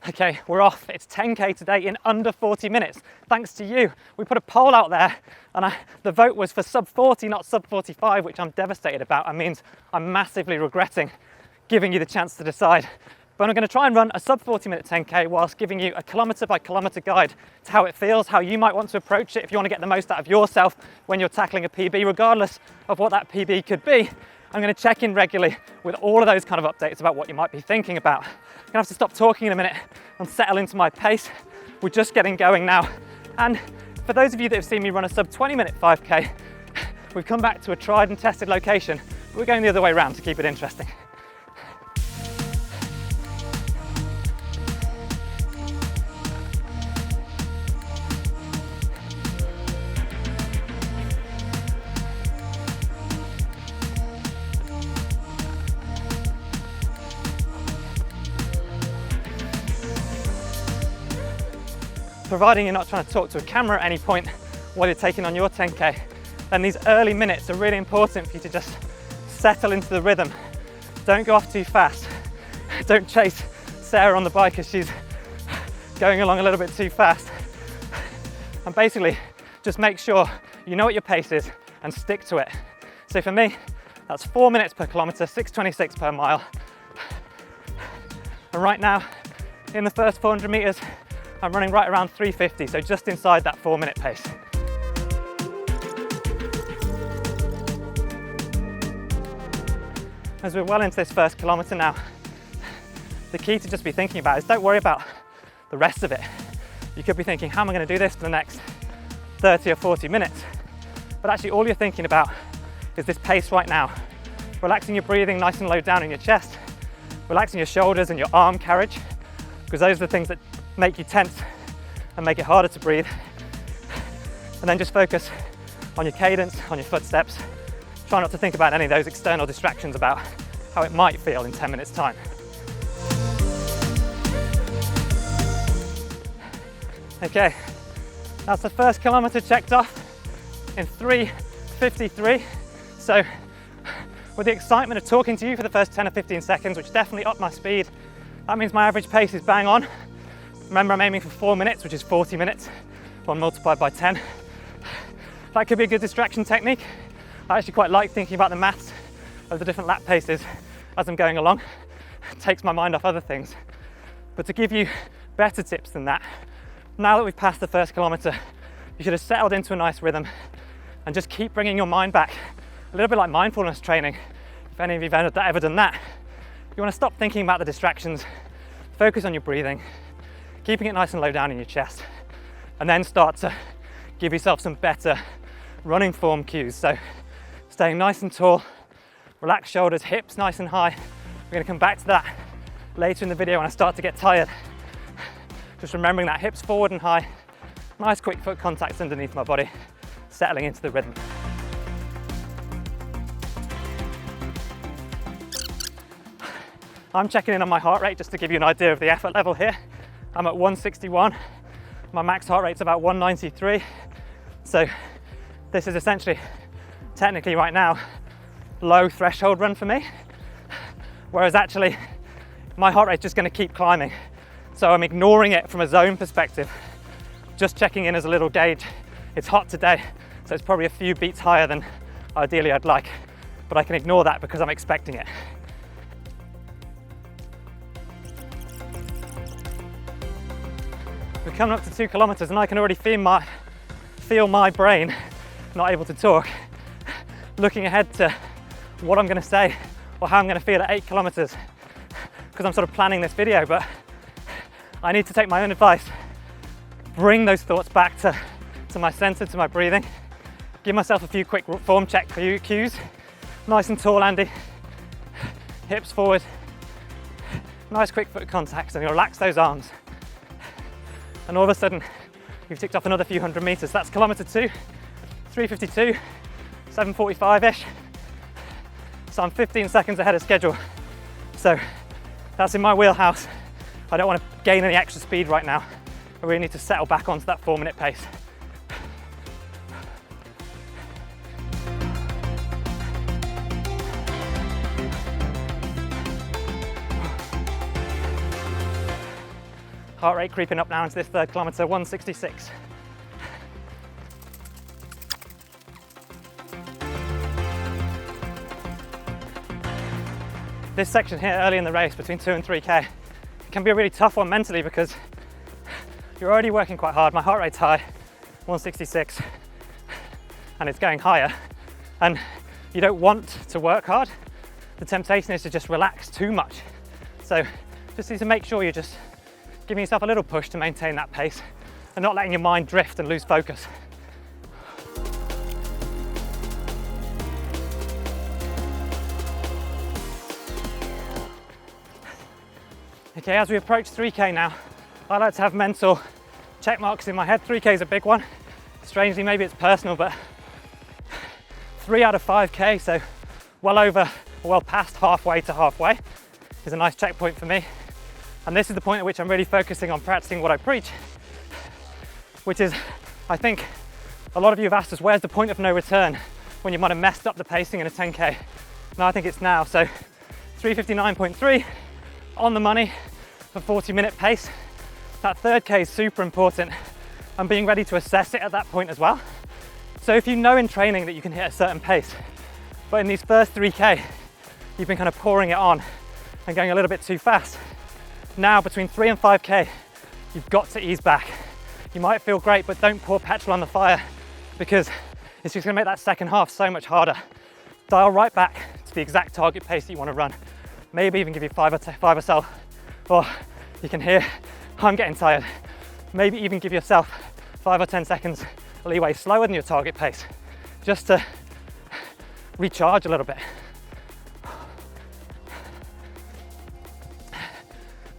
Okay, we're off. It's 10K today in under 40 minutes. Thanks to you. We put a poll out there and the vote was for sub 40, not sub 45, which I'm devastated about. It means I'm massively regretting giving you the chance to decide. But I'm going to try and run a sub 40-minute 10K whilst giving you a kilometre by kilometre guide to how it feels, how you might want to approach it if you want to get the most out of yourself when you're tackling a PB, regardless of what that PB could be. I'm going to check in regularly with all of those kind of updates about what you might be thinking about. I'm going to have to stop talking in a minute and settle into my pace. We're just getting going now. And for those of you that have seen me run a sub 20-minute 5K, we've come back to a tried and tested location, but we're going the other way around to keep it interesting. Providing you're not trying to talk to a camera at any point while you're taking on your 10K, then these early minutes are really important for you to just settle into the rhythm. Don't go off too fast. Don't chase Sarah on the bike as she's going along a little bit too fast. And basically, just make sure you know what your pace is and stick to it. So for me, that's 4 minutes per kilometre, 6:26 per mile. And right now, in the first 400 metres, I'm running right around 3:50, so just inside that 4-minute pace. As we're well into this first kilometre now, the key to just be thinking about is don't worry about the rest of it. You could be thinking, how am I going to do this for the next 30 or 40 minutes? But actually all you're thinking about is this pace right now. Relaxing your breathing nice and low down in your chest, relaxing your shoulders and your arm carriage, because those are the things that make you tense and make it harder to breathe. And then just focus on your cadence, on your footsteps. Try not to think about any of those external distractions about how it might feel in 10 minutes time. Okay, that's the first kilometre checked off in 3:53. So with the excitement of talking to you for the first 10 or 15 seconds, which definitely upped my speed, that means my average pace is bang on. Remember, I'm aiming for 4 minutes, which is 40 minutes, 1 multiplied by 10. That could be a good distraction technique. I actually quite like thinking about the maths of the different lap paces as I'm going along. It takes my mind off other things. But to give you better tips than that, now that we've passed the first kilometre, you should have settled into a nice rhythm and just keep bringing your mind back. A little bit like mindfulness training, if any of you have ever done that. You want to stop thinking about the distractions, focus on your breathing, keeping it nice and low down in your chest, and then start to give yourself some better running form cues. So staying nice and tall, relaxed shoulders, hips nice and high. We're going to come back to that later in the video when I start to get tired. Just remembering that hips forward and high, nice quick foot contacts underneath my body, settling into the rhythm. I'm checking in on my heart rate just to give you an idea of the effort level here. I'm at 161. My max heart rate's about 193. So this is essentially, technically right now, low threshold run for me. Whereas actually, my heart rate's just gonna keep climbing. So I'm ignoring it from a zone perspective. Just checking in as a little gauge. It's hot today, so it's probably a few beats higher than ideally I'd like. But I can ignore that because I'm expecting it. We're coming up to 2 kilometres and I can already feel my brain not able to talk, looking ahead to what I'm going to say or how I'm going to feel at 8 kilometres, because I'm sort of planning this video, but I need to take my own advice, bring those thoughts back to my center, to my breathing, give myself a few quick form check cues, nice and tall, Andy, hips forward, nice quick foot contacts, and relax those arms. And all of a sudden, you've ticked off another few hundred meters. That's kilometer 2, 3:52, 7:45-ish. So I'm 15 seconds ahead of schedule. So that's in my wheelhouse. I don't want to gain any extra speed right now. I really need to settle back onto that 4-minute pace. Heart rate creeping up now into this third kilometre, 166. This section here early in the race between 2 and 3k can be a really tough one mentally because you're already working quite hard. My heart rate's high, 166, and it's going higher, and you don't want to work hard. The temptation is to just relax too much. So just need to make sure you're just giving yourself a little push to maintain that pace and not letting your mind drift and lose focus. Okay, as we approach 3k now, I like to have mental check marks in my head. 3k is a big one. Strangely, maybe it's personal, but 3 out of 5k, so well past halfway to halfway, is a nice checkpoint for me. And this is the point at which I'm really focusing on practicing what I preach, which is, I think a lot of you have asked us, where's the point of no return when you might have messed up the pacing in a 10k? And I think it's now. So 3:59.3 on the money for 40-minute pace. That third k is super important, and being ready to assess it at that point as well. So if you know in training that you can hit a certain pace, but in these first 3k you've been kind of pouring it on and going a little bit too fast, now between 3 and 5k you've got to ease back. You might feel great, but don't pour petrol on the fire, because it's just going to make that second half so much harder. Dial right back to the exact target pace that you want to run. Maybe even give you 5 or so, or you can hear I'm getting tired. Maybe even give yourself 5 or 10 seconds leeway slower than your target pace, just to recharge a little bit.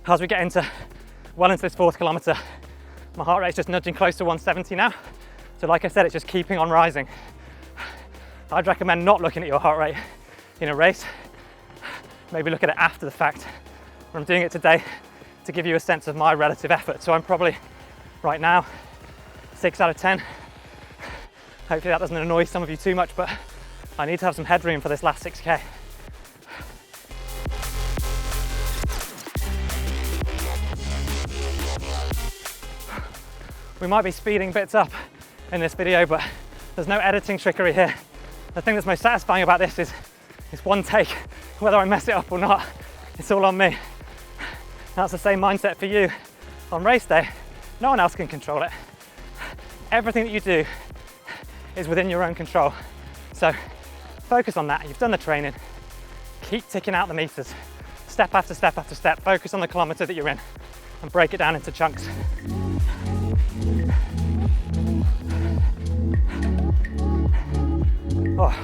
As we get into this 4th kilometre, my heart rate's just nudging close to 170 now. So like I said, it's just keeping on rising. I'd recommend not looking at your heart rate in a race. Maybe look at it after the fact. But I'm doing it today to give you a sense of my relative effort. So I'm probably right now 6 out of 10. Hopefully that doesn't annoy some of you too much, but I need to have some headroom for this last 6k. We might be speeding bits up in this video, but there's no editing trickery here. The thing that's most satisfying about this is one take. Whether I mess it up or not, it's all on me. That's the same mindset for you on race day. No one else can control it. Everything that you do is within your own control. So focus on that. You've done the training. Keep ticking out the meters. Step after step after step. Focus on the kilometre that you're in and break it down into chunks. Oh.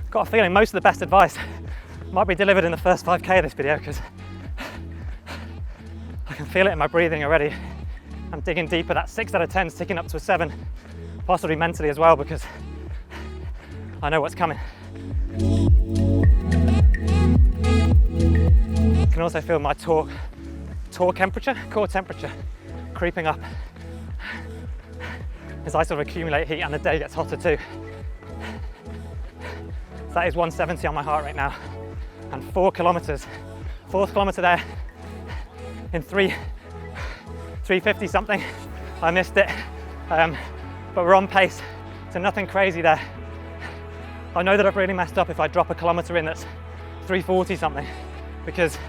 Got a feeling most of the best advice might be delivered in the first 5k of this video, because I can feel it in my breathing already. I'm digging deeper. That 6 out of 10 is ticking up to a 7, possibly mentally as well, because I know what's coming. I can also feel my core temperature creeping up as I sort of accumulate heat and the day gets hotter too. So that is 170 on my heart rate now, and 4 kilometers. 4th kilometer there in 350 something. I missed it, but we're on pace, so nothing crazy there. I know that I've really messed up if I drop a kilometer in that's 340 something, because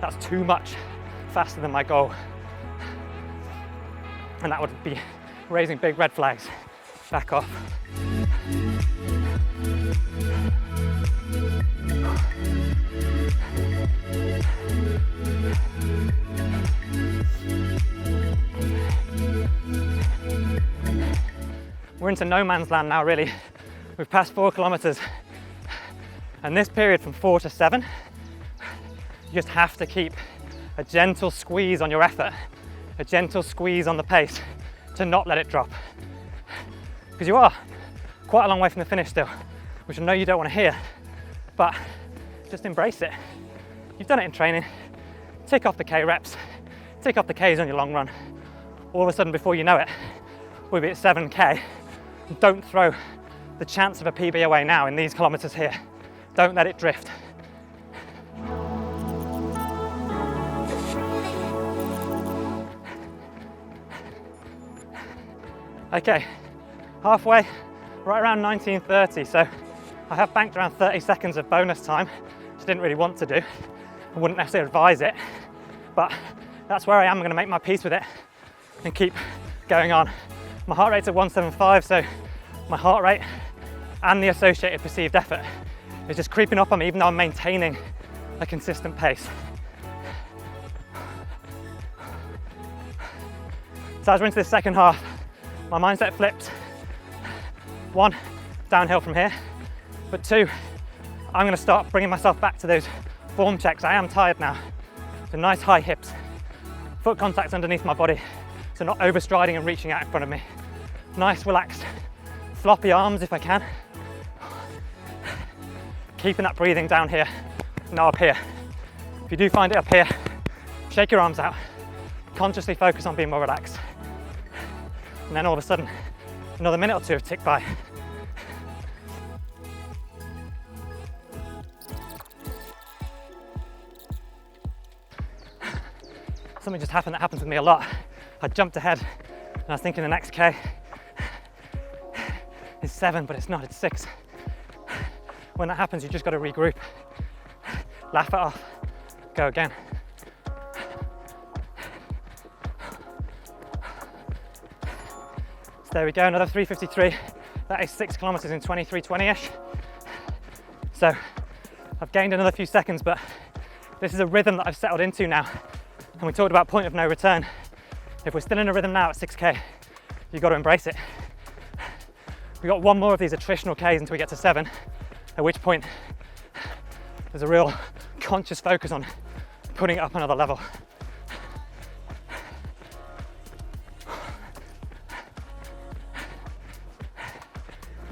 that's too much faster than my goal, and that would be raising big red flags. Back off. We're into no man's land now, really. We've passed 4 kilometers, and this period from 4 to 7, you just have to keep a gentle squeeze on your effort, a gentle squeeze on the pace to not let it drop. Because you are quite a long way from the finish still, which I know you don't want to hear, but just embrace it. You've done it in training. Tick off the K reps, tick off the Ks on your long run. All of a sudden, before you know it, we'll be at 7k. Don't throw the chance of a PB away now in these kilometers here. Don't let it drift. Okay, halfway, right around 19:30, so I have banked around 30 seconds of bonus time, which I didn't really want to do. I wouldn't necessarily advise it, but that's where I am. I'm going to make my peace with it and keep going on. My heart rate's at 175, so my heart rate and the associated perceived effort is just creeping up on me, even though I'm maintaining a consistent pace. So as we're into the second half, my mindset flips. 1, downhill from here, but 2, I'm going to start bringing myself back to those form checks. I am tired now. So nice high hips, foot contacts underneath my body, so not overstriding and reaching out in front of me. Nice relaxed floppy arms if I can. Keeping that breathing down here, now up here. If you do find it up here, shake your arms out, consciously focus on being more relaxed. And then all of a sudden, another minute or two have ticked by. Something just happened that happens with me a lot. I jumped ahead and I was thinking the next K is 7, but it's not, it's 6. When that happens, you just got to regroup, laugh it off, go again. So there we go, another 3:53. That is 6 kilometers in 23:20-ish. So I've gained another few seconds, but this is a rhythm that I've settled into now. And we talked about point of no return. If we're still in a rhythm now at 6K, you've got to embrace it. We've got one more of these attritional Ks until we get to 7, at which point there's a real conscious focus on putting it up another level.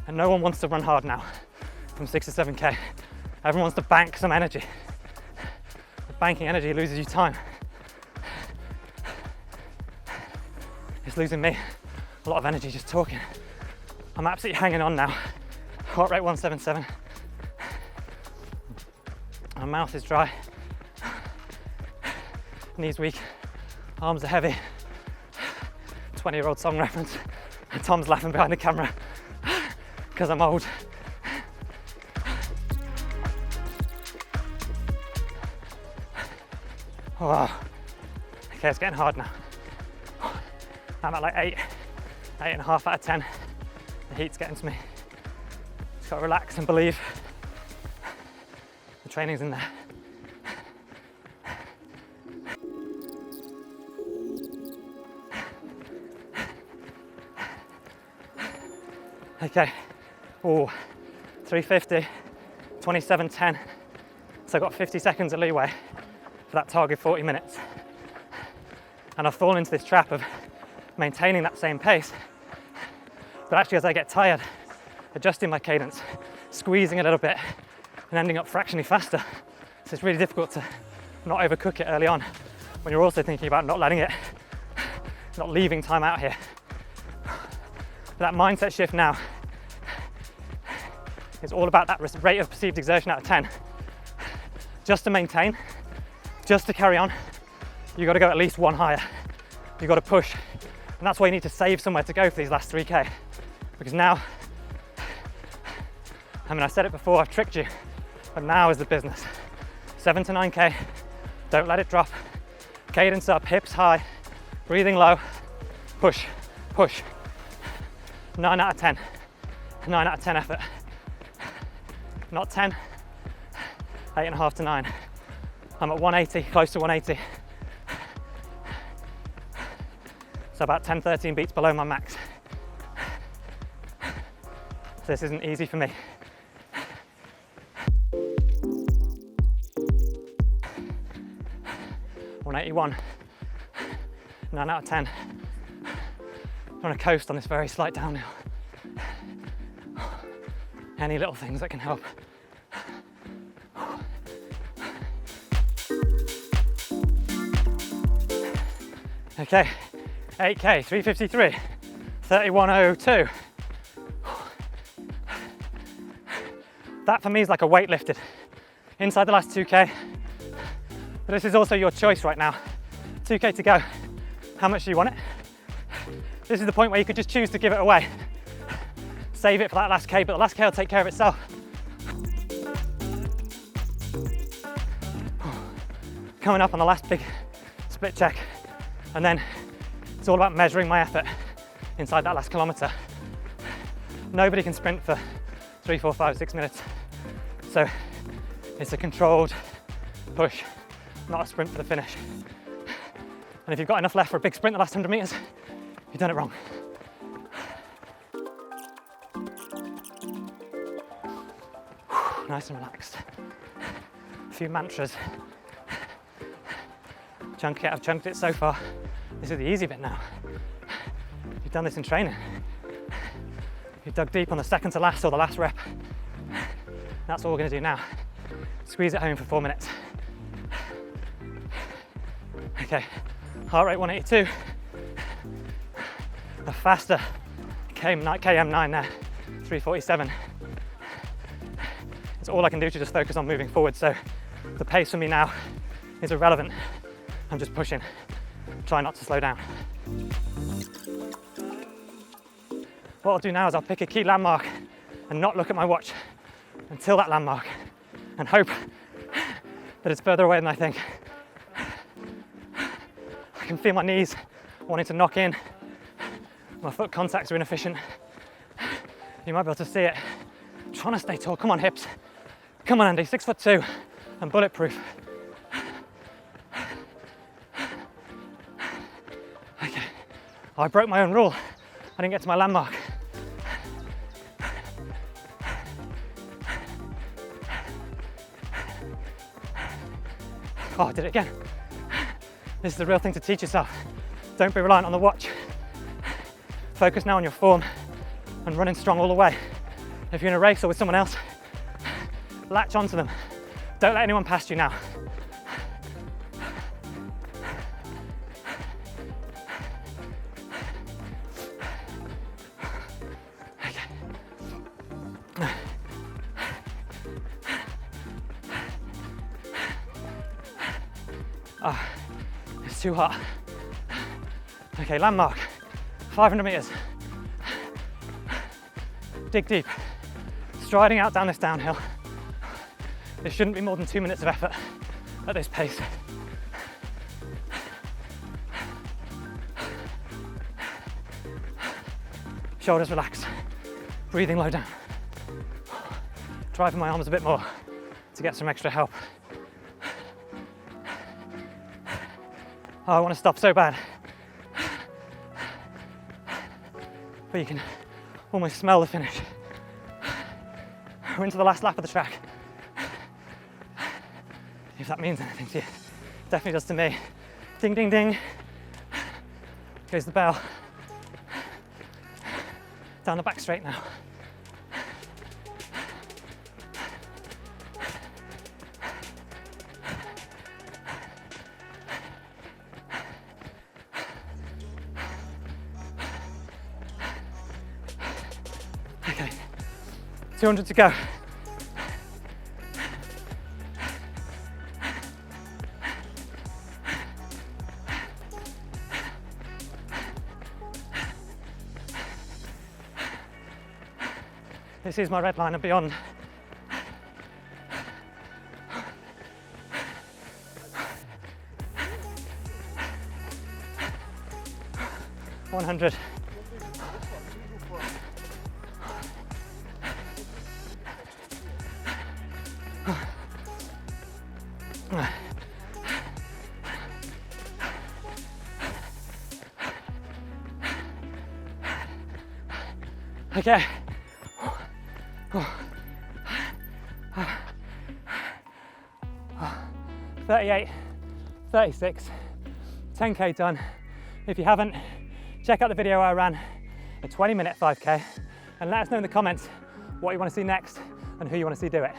And no one wants to run hard now from 6 to 7K. Everyone wants to bank some energy. But banking energy loses you time. It's losing me a lot of energy just talking. I'm absolutely hanging on now. Heart rate 177. My mouth is dry. Knees weak. Arms are heavy. 20-year-old song reference. And Tom's laughing behind the camera because I'm old. Wow. Okay, it's getting hard now. I'm at like 8.5 out of 10. The heat's getting to me. Just gotta relax and believe the training's in there. Okay, 3:50, 27:10. So I've got 50 seconds of leeway for that target 40 minutes. And I've fallen into this trap of maintaining that same pace, but actually as I get tired, adjusting my cadence, squeezing a little bit, and ending up fractionally faster. So it's really difficult to not overcook it early on when you're also thinking about not letting it, not leaving time out here. But that mindset shift now is all about that rate of perceived exertion out of 10. Just to maintain, just to carry on, you've got to go at least one higher. You've got to push. And that's why you need to save somewhere to go for these last 3K. Because now, I mean, I said it before, I've tricked you, but now is the business. 7 to 9K, don't let it drop. Cadence up, hips high, breathing low, push, push. 9 out of 10, 9 out of 10 effort. Not 10, 8.5 to 9. I'm at 180, close to 180. So about 10, 13 beats below my max. So this isn't easy for me. $181, 9 out of 10. I'm on a coast on this very slight downhill. Any little things that can help. Okay, 8K, 3:53, 31:02. That for me is like a weight lifted inside the last 2K. But this is also your choice right now. 2K to go. How much do you want it? This is the point where you could just choose to give it away. Save it for that last K, but the last K will take care of itself. Coming up on the last big split check. And then it's all about measuring my effort inside that last kilometre. Nobody can sprint for 3, 4, 5, 6 minutes. So it's a controlled push, not a sprint for the finish. And if you've got enough left for a big sprint the last 100 metres, you've done it wrong. Nice and relaxed. A few mantras. Chunk it, I've chunked it so far. This is the easy bit now. You've done this in training. You dug deep on the second to last or the last rep. That's what we're going to do now. Squeeze it home for 4 minutes. Okay, heart rate 182. A faster KM9 there, 347. It's all I can do to just focus on moving forward. So the pace for me now is irrelevant. I'm just pushing. Try not to slow down. What I'll do now is I'll pick a key landmark and not look at my watch until that landmark and hope that it's further away than I think. I can feel my knees wanting to knock in. My foot contacts are inefficient. You might be able to see it. I'm trying to stay tall. Come on, hips. Come on, Andy, 6'2" and bulletproof. Okay, I broke my own rule. I didn't get to my landmark. Oh, I did it again. This is the real thing to teach yourself. Don't be reliant on the watch. Focus now on your form and running strong all the way. If you're in a race or with someone else, latch onto them. Don't let anyone pass you now. It's too hot. Okay, landmark, 500 meters. Dig deep, striding out down this downhill. There shouldn't be more than 2 minutes of effort at this pace. Shoulders relaxed, breathing low down. Driving my arms a bit more to get some extra help. Oh, I want to stop so bad. But you can almost smell the finish. We're into the last lap of the track. If that means anything to you, definitely does to me. Ding, ding, ding. Goes the bell. Down the back straight now. Okay, 200 to go. This is my red line and beyond. $100. Okay. 38, 36, 10K done. If you haven't, check out the video I ran a 20-minute 5K and let us know in the comments what you want to see next and who you want to see do it.